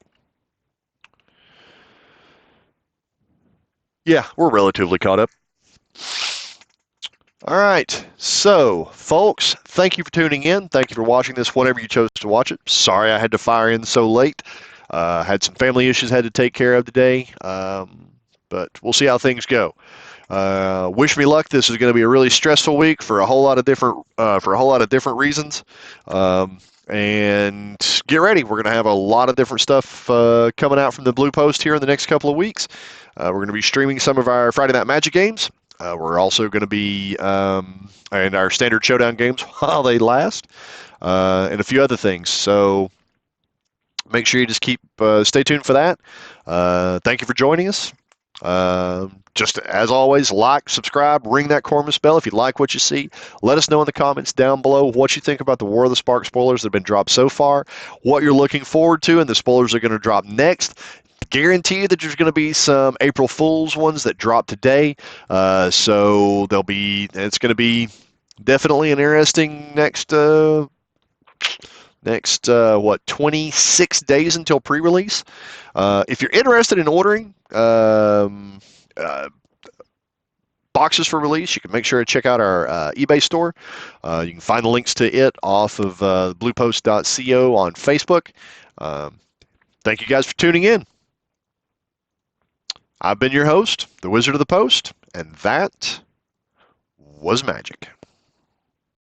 Yeah, we're relatively caught up. All right, so folks, thank you for tuning in. Thank you for watching this whenever you chose to watch it. Sorry I had to fire in so late. Had some family issues I had to take care of today, but we'll see how things go. Wish me luck. This is going to be a really stressful week for a whole lot of different reasons. And get ready. We're going to have a lot of different stuff coming out from the Blue Post here in the next couple of weeks. We're going to be streaming some of our Friday Night Magic games. We're also going to be in our standard showdown games while they last, and a few other things. So make sure you just stay tuned for that. Thank you for joining us. Just as always, like, subscribe, ring that Cormus bell if you like what you see. Let us know in the comments down below what you think about the War of the Spark spoilers that have been dropped so far, what you're looking forward to, and the spoilers are going to drop next. Guarantee you that there's going to be some April Fool's ones that drop today. So it's going to be definitely an interesting next 26 days until pre-release. If you're interested in ordering boxes for release, you can make sure to check out our eBay store. You can find the links to it off of bluepost.co on Facebook. Thank you guys for tuning in. I've been your host, the Wizard of the Post, and that was magic.